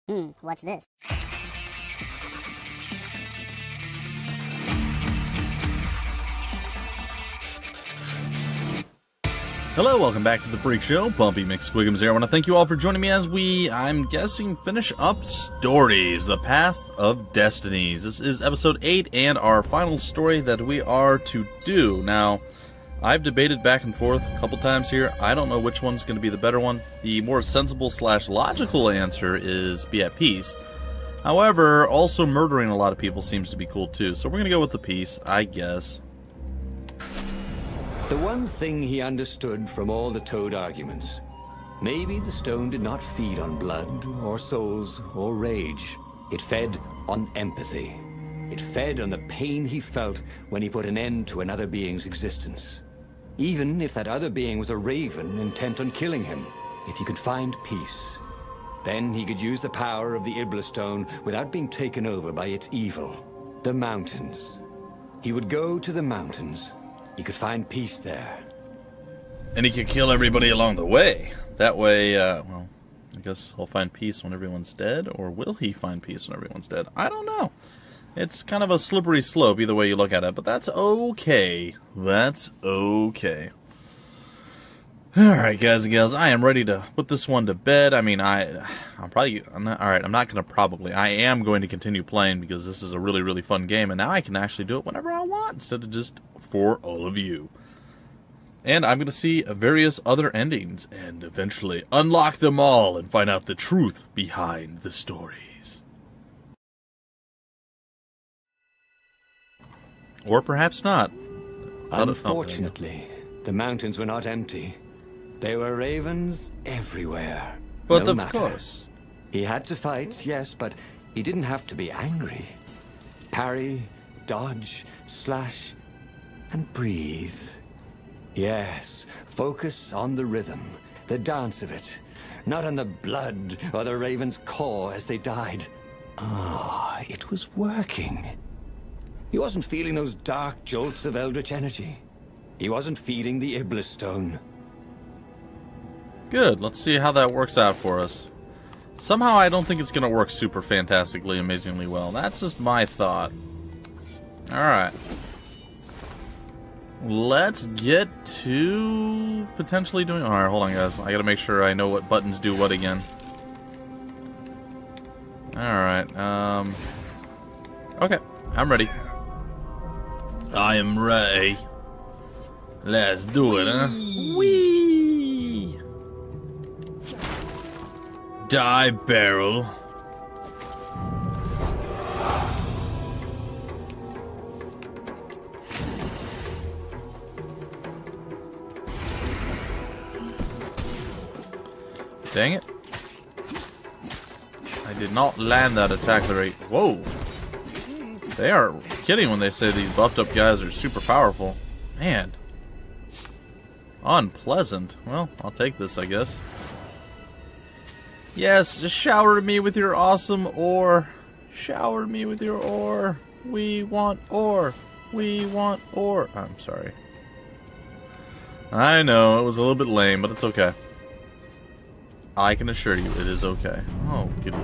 What's this? Hello, welcome back to the Freak Show. Bumpy McSquigums here. I want to thank you all for joining me as we, I'm guessing, finish up stories, the Path of Destinies. This is episode 8 and our final story that we are to do. Now, I've debated back and forth a couple times here. I don't know which one's going to be the better one. The more sensible / logical answer is be at peace. However, also murdering a lot of people seems to be cool too. So we're going to go with the peace, I guess. The one thing he understood from all the Toad arguments, maybe the stone did not feed on blood, or souls, or rage. It fed on empathy. It fed on the pain he felt when he put an end to another being's existence. Even if that other being was a raven intent on killing him, if he could find peace, then he could use the power of the Iblis stone without being taken over by its evil. The mountains. He would go to the mountains. He could find peace there. And he could kill everybody along the way. That way, well, I guess he'll find peace when everyone's dead, or will he find peace when everyone's dead? I don't know. It's kind of a slippery slope either way you look at it, but that's okay. That's okay. Alright, guys and gals, I am ready to put this one to bed. I mean, I am going to continue playing because this is a really, really fun game, and now I can actually do it whenever I want instead of just for all of you. And I'm going to see various other endings and eventually unlock them all and find out the truth behind the stories. Or perhaps not. Unfortunately, the mountains were not empty. There were ravens everywhere. But no of matter. course. He had to fight, yes, but he didn't have to be angry. Parry, dodge, slash, and breathe. Yes, focus on the rhythm, the dance of it, not on the blood or the raven's core as they died. Ah, it was working. He wasn't feeling those dark jolts of eldritch energy. He wasn't feeding the Iblis stone. Good, let's see how that works out for us. Somehow I don't think it's going to work super fantastically, amazingly well. That's just my thought. Alright. Let's get to potentially doing... Alright, hold on, guys. I gotta make sure I know what buttons do what again. Alright, okay, I'm ready. I am ready. Let's do it, huh? Whee! Die, barrel. Dang it. I did not land that attack rate. Whoa. They are kidding when they say these buffed up guys are super powerful. Man. Unpleasant. Well, I'll take this, I guess. Yes, just shower me with your awesome ore. Shower me with your ore. We want ore. We want ore. I'm sorry. I know, it was a little bit lame, but it's okay. I can assure you it is okay. Oh, goody.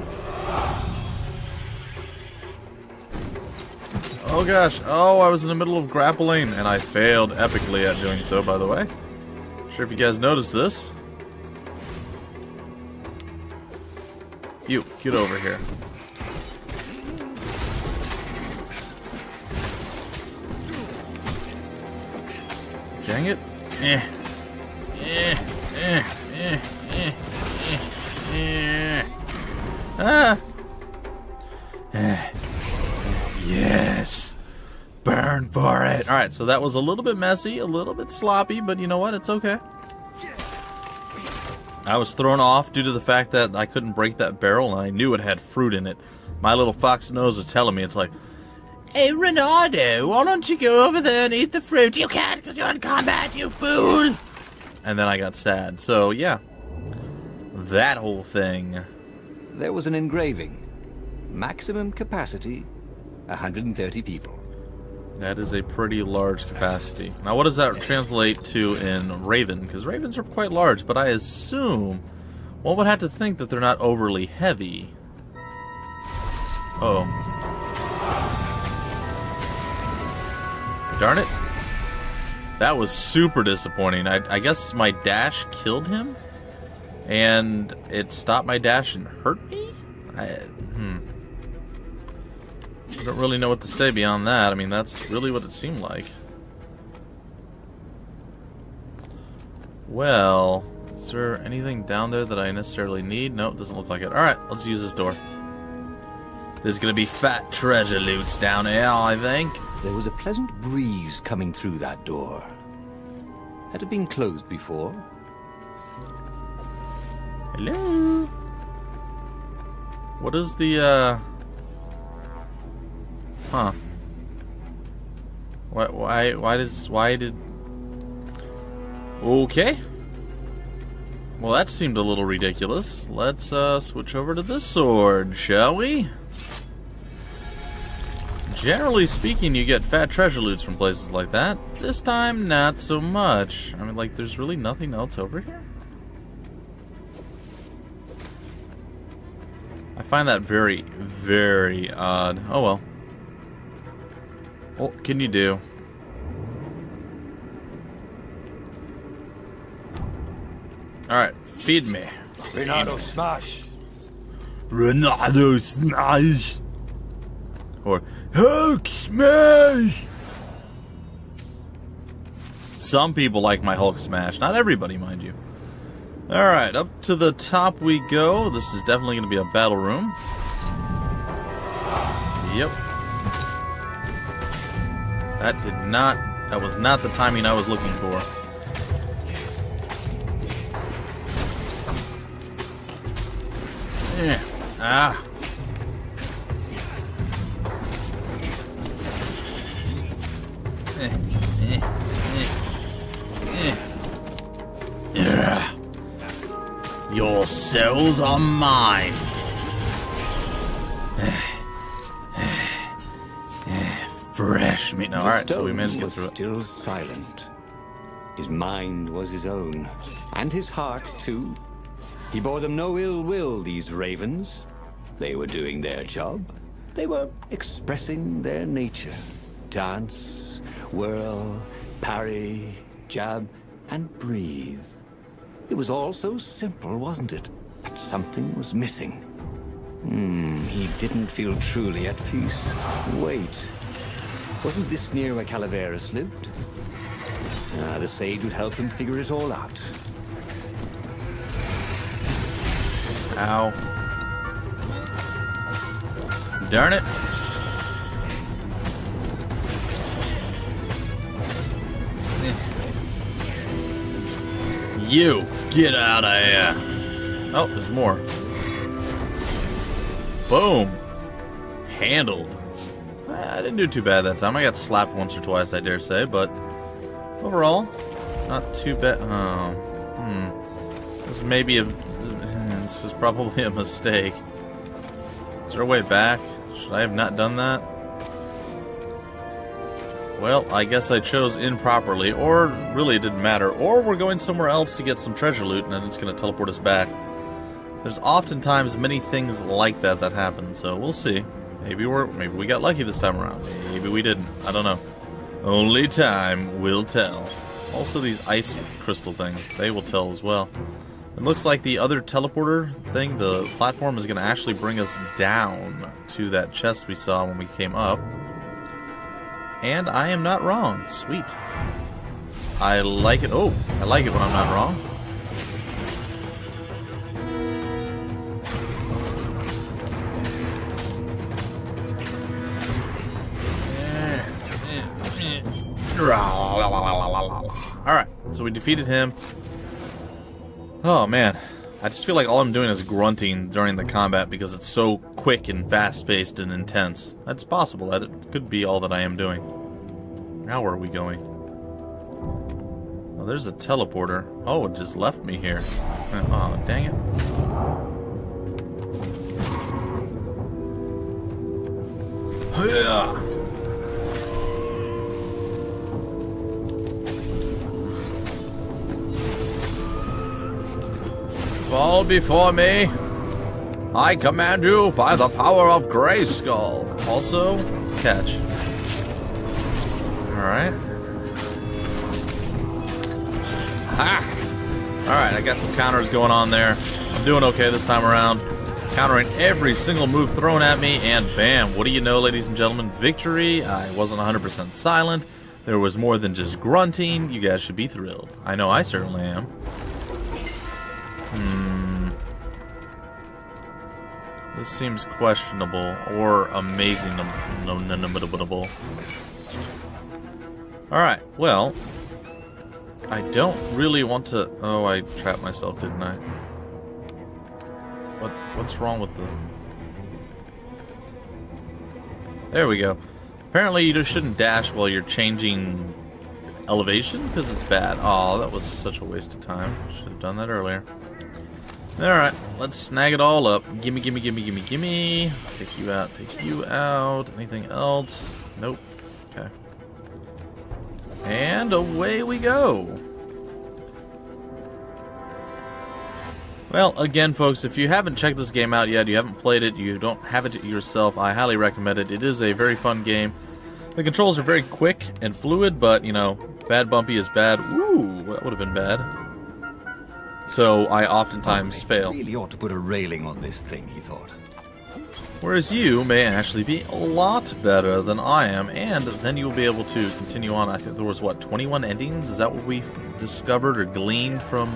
Oh gosh, oh, I was in the middle of grappling, and I failed epically at doing so, by the way. Not sure if you guys noticed this. You, get over here. Dang it. Ah. Yes. Burn for it. Alright, so that was a little bit messy, a little bit sloppy, but you know what? It's okay. I was thrown off due to the fact that I couldn't break that barrel, and I knew it had fruit in it. My little fox nose was telling me, it's like, hey, Renardo, why don't you go over there and eat the fruit? You can't because you're in combat, you fool! And then I got sad. So, yeah. That whole thing. There was an engraving. Maximum capacity, 130 people. That is a pretty large capacity. Now, what does that translate to in Raven? Because Ravens are quite large, but I assume one would have to think that they're not overly heavy. Uh-oh. Darn it. That was super disappointing. I guess my dash killed him? And it stopped my dash and hurt me? I don't really know what to say beyond that. I mean, that's really what it seemed like. Well, is there anything down there that I necessarily need? No, it doesn't look like it. Alright, let's use this door. There's gonna be fat treasure loots down here, I think. There was a pleasant breeze coming through that door. Had it been closed before? Hello? What is the, Huh. Why did... Okay. Well, that seemed a little ridiculous. Let's, switch over to this sword, shall we? Generally speaking, you get fat treasure loots from places like that. This time, not so much. I mean, like, there's really nothing else over here? I find that very, very odd. Oh, well. What can you do? Alright, feed me. Renato smash! Renato smash! Or Hulk smash! Some people like my Hulk smash. Not everybody, mind you. Alright, up to the top we go. This is definitely going to be a battle room. Yep. That was not the timing I was looking for. Yeah. Ah. Your cells are mine. Fresh meat. No, alright, so we managed to get through it. Still silent. His mind was his own, and his heart too. He bore them no ill will, these ravens. They were doing their job. They were expressing their nature. Dance, whirl, parry, jab, and breathe. It was all so simple, wasn't it? But something was missing. He didn't feel truly at peace. Wait. Wasn't this near where Calaveras lived? The sage would help him figure it all out. Ow. Darn it. You, get out of here. Oh, there's more. Boom. Handled. I didn't do too bad that time. I got slapped once or twice, I dare say, but overall, not too bad. This is probably a mistake. Is there a way back? Should I have not done that? Well, I guess I chose improperly, or really it didn't matter. Or we're going somewhere else to get some treasure loot, and then it's going to teleport us back. There's oftentimes many things like that that happen, so we'll see. Maybe we got lucky this time around. Maybe we didn't. I don't know. Only time will tell. Also, these ice crystal things, they will tell as well. It looks like the other teleporter thing, the platform, is going to actually bring us down to that chest we saw when we came up. And I am not wrong. Sweet. I like it. Oh, I like it when I'm not wrong. Alright, so we defeated him. Oh man, I just feel like all I'm doing is grunting during the combat because it's so quick and fast-paced and intense. That's possible, that it could be all that I am doing. Now where are we going? Oh, there's a teleporter. Oh, it just left me here. Oh, dang it. Yeah. Fall before me. I command you by the power of Grayskull. Also, catch. Alright. Ha! Alright, I got some counters going on there. I'm doing okay this time around. Countering every single move thrown at me, and bam, what do you know, ladies and gentlemen? Victory. I wasn't 100% silent. There was more than just grunting. You guys should be thrilled. I know I certainly am. This seems questionable or amazing. Alright, well, I don't really want to... Oh, I trapped myself, didn't I? What's wrong with the... There we go. Apparently you just shouldn't dash while you're changing elevation, because it's bad. Oh, that was such a waste of time. Should have done that earlier. Alright, let's snag it all up. Gimme, gimme, gimme, gimme, gimme. Take you out, take you out. Anything else? Nope. Okay. And away we go. Well, again, folks, if you haven't checked this game out yet, you haven't played it, you don't have it yourself, I highly recommend it. It is a very fun game. The controls are very quick and fluid, but, you know, bad bumpy is bad. Ooh, that would have been bad. So I oftentimes fail. Really ought to put a railing on this thing, he thought. Whereas you may actually be a lot better than I am, and then you'll be able to continue on. I think there was, what, 21 endings? Is that what we discovered or gleaned from...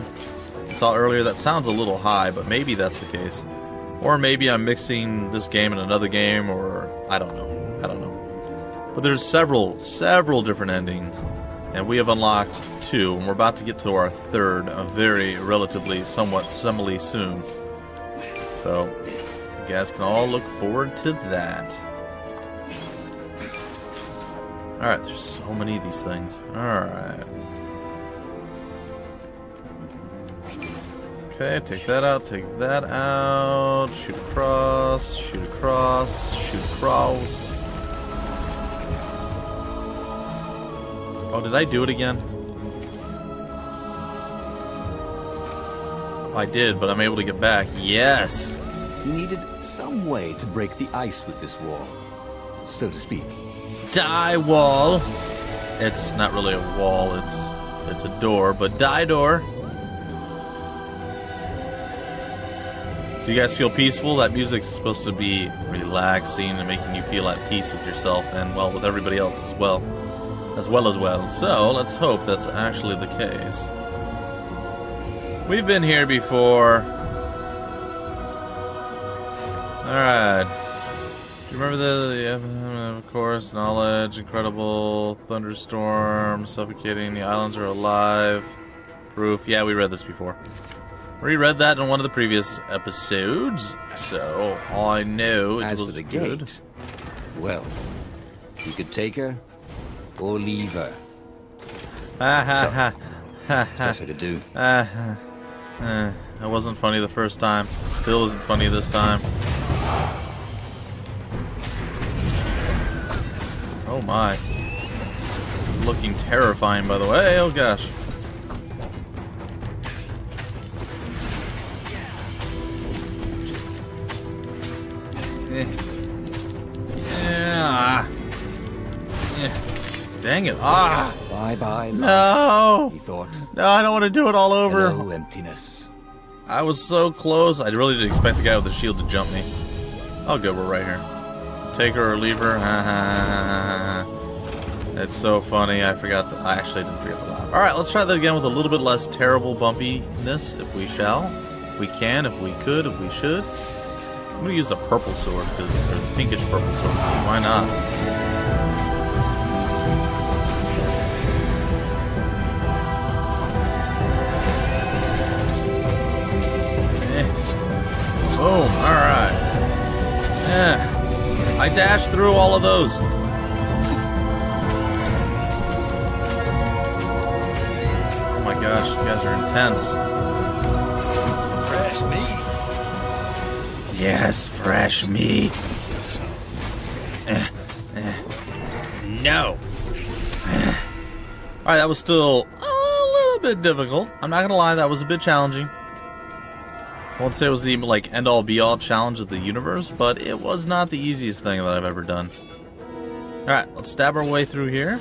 I saw earlier? That sounds a little high, but maybe that's the case. Or maybe I'm mixing this game and another game, or I don't know. I don't know. But there's several different endings, and we have unlocked 2, and we're about to get to our 3rd, somewhat similarly soon. So, you guys can all look forward to that. Alright, there's so many of these things. Alright. Okay, take that out, take that out. Shoot across, shoot across, shoot across. Oh, did I do it again? I did, but I'm able to get back. Yes! He needed some way to break the ice with this wall, so to speak. Die wall! It's not really a wall, it's a door, but die door. Do you guys feel peaceful? That music's supposed to be relaxing and making you feel at peace with yourself and, well, with everybody else as well. So, let's hope that's actually the case. We've been here before. Alright. Do you remember the, of course, knowledge, incredible, thunderstorm, suffocating, the islands are alive, proof. Yeah, we read this before. Reread that in one of the previous episodes, so I know it was good. Gate, well, you could take her or leave her. That's best I could do. It wasn't funny the first time. Still isn't funny this time. Oh my. Looking terrifying, by the way. Oh gosh. Yeah. Dang it. Ah. Bye-bye. No. He thought. No, I don't want to do it all over. Hello, emptiness. I was so close. I really didn't expect the guy with the shield to jump me. Oh, good. We're right here. Take her or leave her. It's so funny. I forgot. I actually didn't forget the laugh. All right, let's try that again with a little bit less terrible bumpiness, if we shall. If we can, if we could, if we should. I'm gonna use the purple sword, or the pinkish purple sword. Why not? Boom. All right. I dashed through all of those. Oh my gosh, you guys are intense. Fresh meat. Yes, fresh meat. No. Alright, that was still a little bit difficult. I'm not gonna lie, that was a bit challenging. I won't say it was the like end-all be-all challenge of the universe, but it was not the easiest thing that I've ever done. Alright, let's stab our way through here.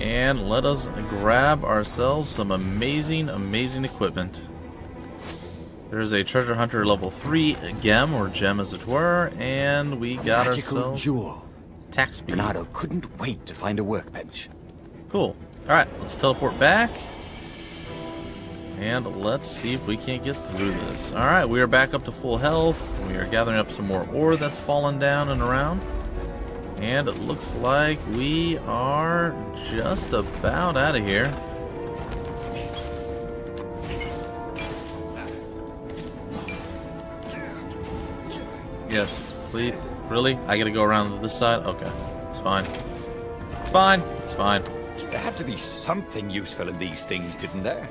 And let us grab ourselves some amazing, amazing equipment. There's a treasure hunter level 3 gem, or gem as it were, and we got ourselves jewel. attack speed. Renato couldn't wait to find a workbench. Cool. Alright, let's teleport back. And let's see if we can't get through this. Alright, we are back up to full health. We are gathering up some more ore that's fallen down and around. And it looks like we are just about out of here. Yes, please. Really? I gotta go around to this side? Okay, it's fine. It's fine. It's fine. There had to be something useful in these things, didn't there?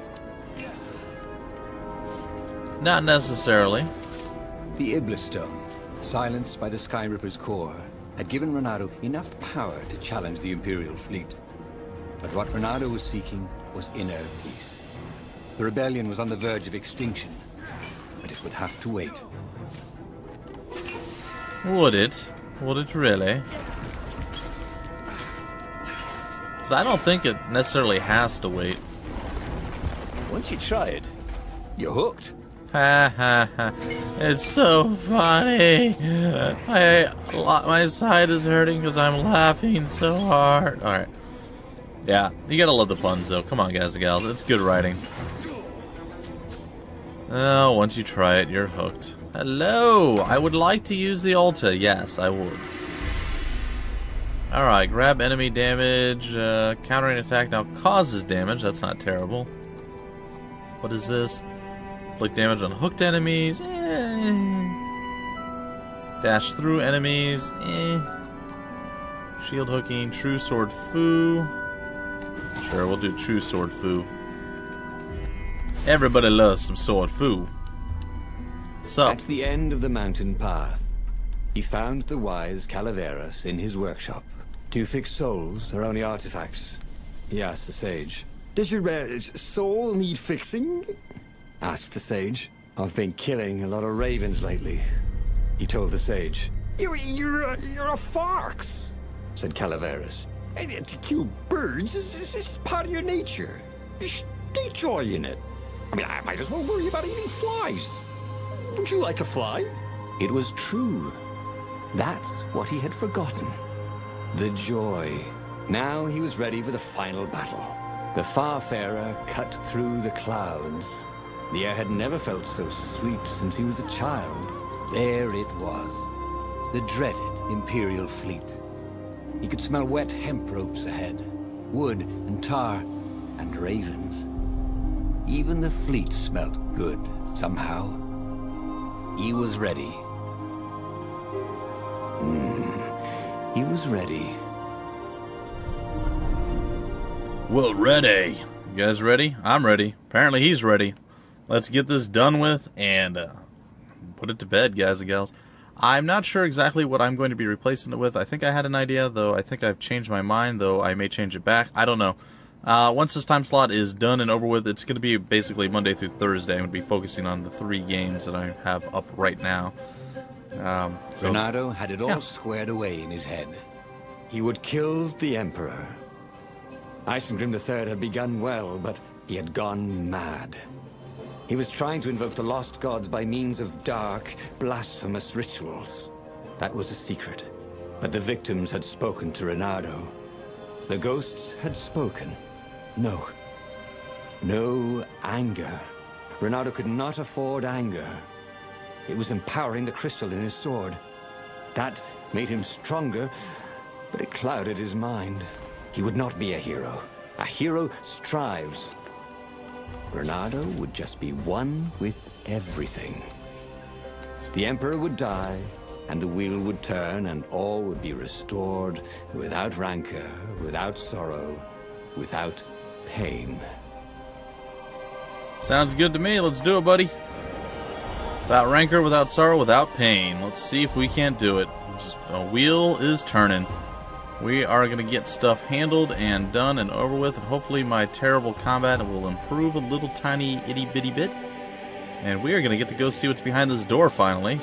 Not necessarily. The Iblis stone, silenced by the Sky Ripper's core, had given Renato enough power to challenge the Imperial fleet. But what Renato was seeking was inner peace. The rebellion was on the verge of extinction, but it would have to wait. Would it? Would it really? Because I don't think it necessarily has to wait. Once you try it, you're hooked. Ha ha ha. It's so funny. My side is hurting because I'm laughing so hard. Alright. Yeah, you gotta love the puns though. Come on, guys and gals. It's good writing. Oh, once you try it, you're hooked. Hello! I would like to use the Ulta. Yes, I would. Alright, grab enemy damage. Countering attack now causes damage. That's not terrible. What is this? Inflict damage on hooked enemies. Dash through enemies. Shield hooking. True sword foo. Sure, we'll do true sword foo. Everybody loves some sword foo. So, at the end of the mountain path, he found the wise Calaveras in his workshop. To fix souls or only artifacts? He asked the sage. Does your soul need fixing? Asked the sage. I've been killing a lot of ravens lately, he told the sage. You're a fox, said Calaveras. To kill birds is part of your nature. Take joy in it. I mean, I might as well worry about eating flies. Would you like a fly? It was true. That's what he had forgotten. The joy. Now he was ready for the final battle. The Farfarer cut through the clouds. The air had never felt so sweet since he was a child. There it was. The dreaded Imperial fleet. He could smell wet hemp ropes ahead. Wood and tar and ravens. Even the fleet smelt good, somehow. He was ready. He was ready. well, ready. You guys ready? I'm ready. Apparently he's ready. Let's get this done with and put it to bed, guys and gals. I'm not sure exactly what I'm going to be replacing it with. I think I had an idea, though. I think I've changed my mind, though I may change it back. I don't know. Once this time slot is done and over with, it's going to be basically Monday through Thursday. I'm going to be focusing on the 3 games that I have up right now. Renato had it all squared away in his head. He would kill the Emperor. Isengrim III had begun well, but he had gone mad. He was trying to invoke the lost gods by means of dark, blasphemous rituals. That was a secret. But the victims had spoken to Renato. The ghosts had spoken. No. No anger. Renato could not afford anger. It was empowering the crystal in his sword. That made him stronger, but it clouded his mind. He would not be a hero. A hero strives. Renato would just be one with everything. The Emperor would die, and the wheel would turn, and all would be restored without rancor, without sorrow, without pain. Sounds good to me. Let's do it, buddy. Without rancor, without sorrow, without pain. Let's see if we can't do it. A wheel is turning. We are going to get stuff handled and done and over with, and hopefully my terrible combat will improve a little tiny itty bitty bit. And we are going to get to go see what's behind this door, finally.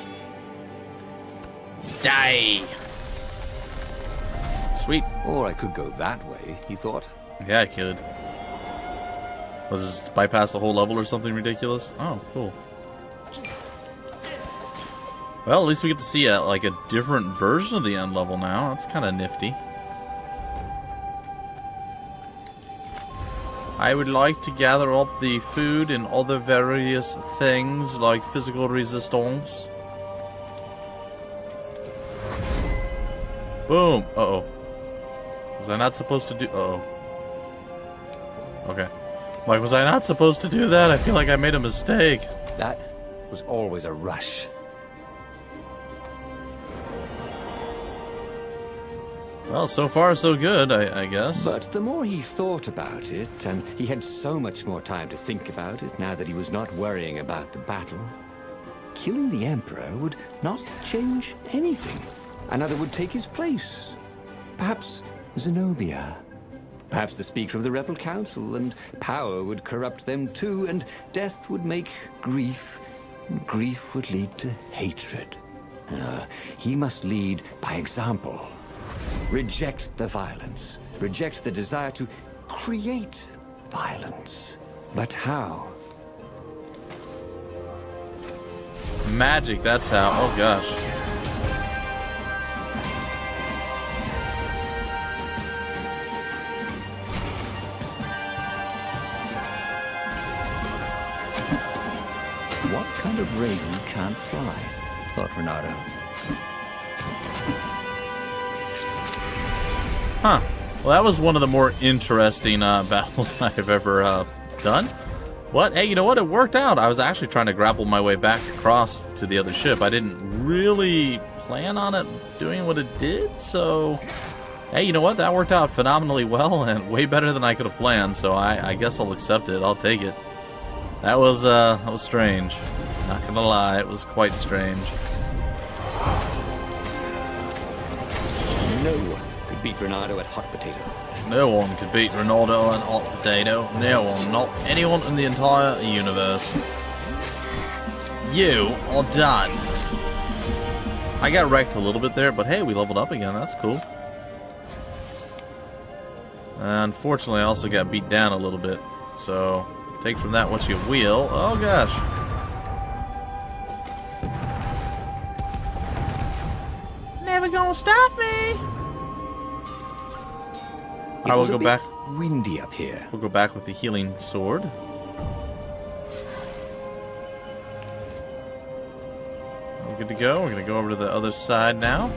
Die! Sweet. Or I could go that way, he thought. Yeah, I could. Was this bypass the whole level or something ridiculous? Oh, cool. Well, at least we get to see like a different version of the end level now. That's kind of nifty. I would like to gather up the food and other various things like physical resistance. Boom. Uh-oh. Was I not supposed to do... Uh-oh. Okay. Like, was I not supposed to do that? I feel like I made a mistake. That was always a rush. Well, so far so good, I guess. But the more he thought about it, and he had so much more time to think about it now that he was not worrying about the battle, killing the Emperor would not change anything. Another would take his place. Perhaps Zenobia. Perhaps the Speaker of the Rebel Council, and power would corrupt them too, and death would make grief, and grief would lead to hatred. He must lead by example. Reject the violence. Reject the desire to create violence. But how? Magic, that's how. Oh gosh. What kind of raven can't fly? Thought Renato. Huh. Well, that was one of the more interesting battles I've ever done. What? Hey, you know what? It worked out. I was actually trying to grapple my way back across to the other ship. I didn't really plan on it doing what it did, so... Hey, you know what? That worked out phenomenally well and way better than I could have planned, so I guess I'll accept it. I'll take it. That was strange. Not gonna lie, it was quite strange. No one could beat Renato at hot potato. No one could beat Ronaldo and hot potato. No one, not anyone in the entire universe. You are done. I got wrecked a little bit there, but hey, we leveled up again. That's cool. Unfortunately, I also got beat down a little bit. So, take from that what you will. Oh gosh. Never gonna stop me. I will go back. Windy up here. We'll go back with the healing sword. We're good to go. We're gonna go over to the other side now.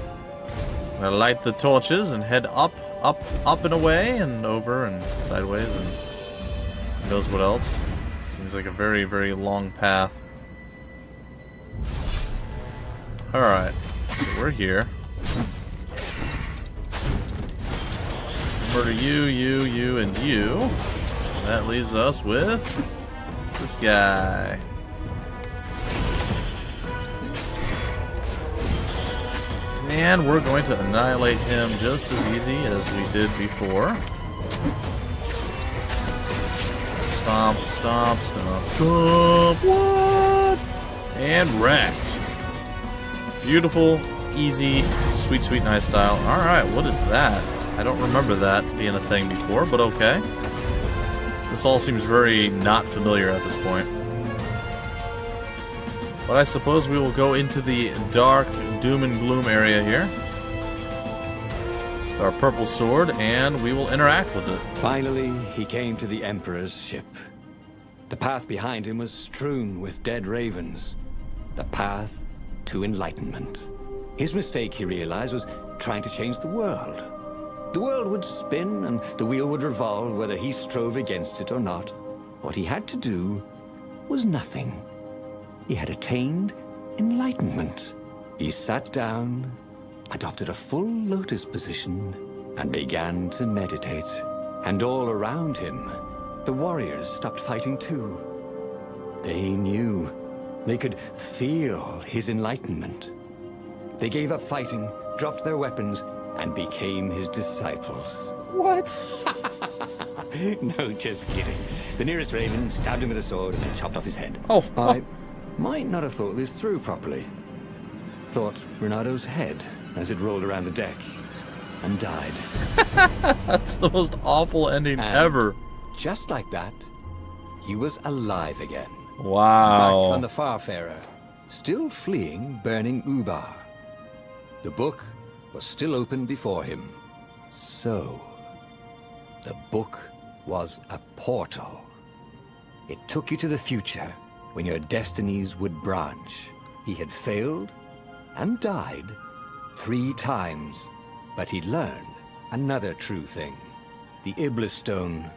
I'm gonna light the torches and head up, up and away, and over and sideways, and who knows what else. Seems like a very, very long path. Alright, so we're here. Murder you, you, and you. That leaves us with this guy. And we're going to annihilate him just as easy as we did before. Stomp, stomp, stomp, stomp. What? And wrecked. Beautiful, easy, sweet, sweet, nice style. Alright, what is that? I don't remember that being a thing before, but okay. This all seems very not familiar at this point. But I suppose we will go into the dark doom and gloom area here. With our purple sword, and we will interact with it. Finally, he came to the Emperor's ship. The path behind him was strewn with dead ravens. The path to enlightenment. His mistake, he realized, was trying to change the world. The world would spin and the wheel would revolve whether he strove against it or not. What he had to do was nothing. He had attained enlightenment. He sat down, adopted a full lotus position, and began to meditate. And all around him, the warriors stopped fighting too. They knew. They could feel his enlightenment. They gave up fighting, dropped their weapons, and became his disciples. What? No, just kidding. The nearest raven stabbed him with a sword and then chopped off his head. Oh, I might not have thought this through properly. Thought Renado's head as it rolled around the deck and died. That's the most awful ending ever. Just like that, he was alive again. Wow. Back on the Farfarer, still fleeing burning Ubar. The book was still open before him. So, the book was a portal. It took you to the future when your destinies would branch. He had failed and died 3 times, but he learned another true thing. The Iblis stone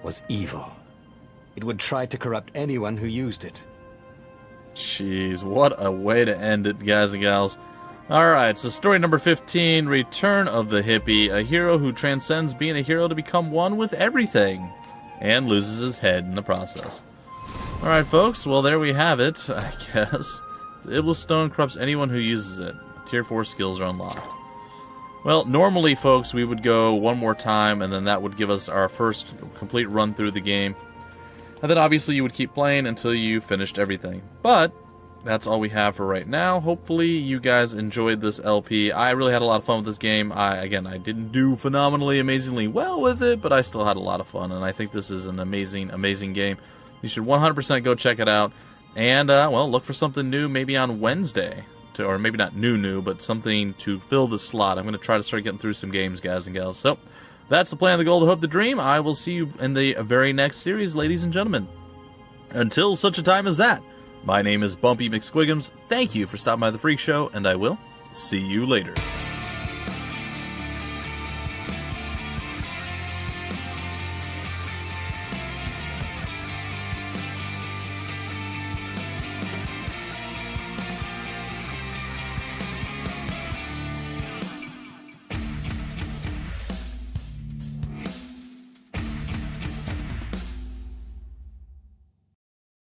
was evil. It would try to corrupt anyone who used it. Jeez, what a way to end it, guys and gals. Alright, so story number 15, Return of the Hippie, a hero who transcends being a hero to become one with everything, and loses his head in the process. Alright, folks, well, there we have it, I guess. The Iblis Stone corrupts anyone who uses it. Tier 4 skills are unlocked. Well, normally, folks, we would go one more time, and then that would give us our first complete run through the game. And then, obviously, you would keep playing until you finished everything. But that's all we have for right now. Hopefully, you guys enjoyed this LP. I really had a lot of fun with this game. I didn't do phenomenally, amazingly well with it, but I still had a lot of fun, and I think this is an amazing, amazing game. You should 100% go check it out. And, well, look for something new maybe on Wednesday. Or maybe not new, but something to fill the slot. I'm going to try to start getting through some games, guys and gals. So, that's the plan, the goal, the hope, the dream. I will see you in the very next series, ladies and gentlemen. Until such a time as that, my name is Bumpy McSquigums. Thank you for stopping by the Freak Show, and I will see you later.